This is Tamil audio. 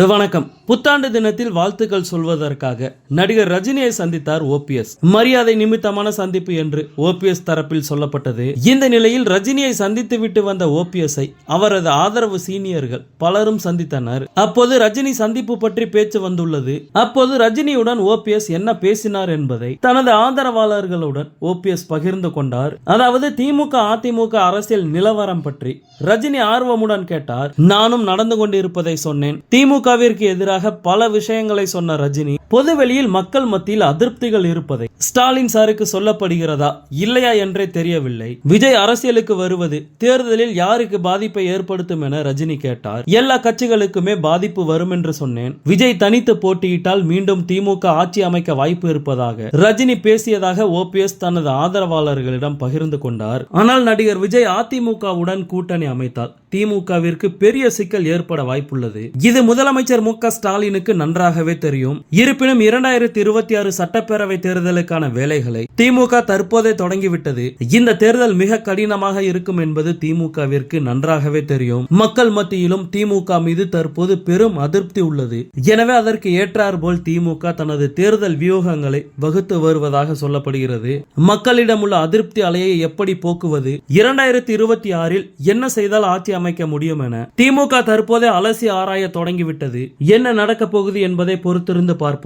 வணக்கம். புத்தாண்டு தினத்தில் வாழ்த்துக்கள் சொல்வதற்காக நடிகர் ரஜினியை சந்தித்தார் ஓபிஎஸ். மரியாதை நிமித்தமான சந்திப்பு என்று ஓபிஎஸ் தரப்பில் சொல்லப்பட்டது. இந்த நிலையில் ரஜினியை சந்தித்து விட்டு வந்த ஓபிஎஸ்ஐ அவரது ஆதரவு சீனியர்கள் பலரும் சந்தித்தனர். அப்போது ரஜினி சந்திப்பு பற்றி பேச்சு வந்துள்ளது. அப்போது ரஜினியுடன் ஓபிஎஸ் என்ன பேசினார் என்பதை தனது ஆதரவாளர்களுடன் ஓபிஎஸ் பகிர்ந்து கொண்டார். அதாவது திமுக அதிமுக அரசியல் நிலவரம் பற்றி ரஜினி ஆர்வமுடன் கேட்டார். நானும் நடந்து கொண்டிருப்பதை சொன்னேன். திமுகவிற்கு எதிராக பல விஷயங்களை சொன்ன ரஜினி பொதுவெளியில் மக்கள் மத்தியில் அதிருப்திகள் இருப்பதை ஸ்டாலின் சாருக்கு சொல்லப்படுகிறதா இல்லையா என்றே தெரியவில்லை. விஜய் அரசியலுக்கு வருவது தேர்தலில் யாருக்கு பாதிப்பை ஏற்படுத்தும் என ரஜினி கேட்டார். எல்லா கட்சிகளுக்குமே பாதிப்பு வரும் என்று சொன்னேன். விஜய் தனித்து போட்டியிட்டால் மீண்டும் திமுக ஆட்சி அமைக்க வாய்ப்பு இருப்பதாக ரஜினி பேசியதாக ஓபிஎஸ் தனது ஆதரவாளர்களிடம் பகிர்ந்து கொண்டார். ஆனால் நடிகர் விஜய் அதிமுகவுடன் கூட்டணி அமைத்தால் திமுகவிற்கு பெரிய சிக்கல் ஏற்பட வாய்ப்புள்ளது. இது முதலமைச்சர் மு க ஸ்டாலினுக்கு நன்றாகவே தெரியும். இருப்பினும் 2026 சட்டப்பேரவை தேர்தலுக்கான வேலைகளை திமுக தற்போதே தொடங்கிவிட்டது. இந்த தேர்தல் மிக கடினமாக இருக்கும் என்பது திமுகவிற்கு நன்றாகவே தெரியும். மக்கள் மத்தியிலும் திமுக மீது தற்போது பெரும் அதிருப்தி உள்ளது. எனவே அதற்கு ஏற்றார் போல் திமுக தனது தேர்தல் வியூகங்களை வகுத்து வருவதாக சொல்லப்படுகிறது. மக்களிடம் உள்ள அதிருப்தி அலையை எப்படி போக்குவது, 2026 என்ன செய்தால் ஆட்சி அமைக்க முடியும் என திமுக தற்போதே அலசி ஆராய தொடங்கிவிட்டது. என்ன நடக்க போகுது என்பதை பொறுத்திருந்து பார்ப்போம்.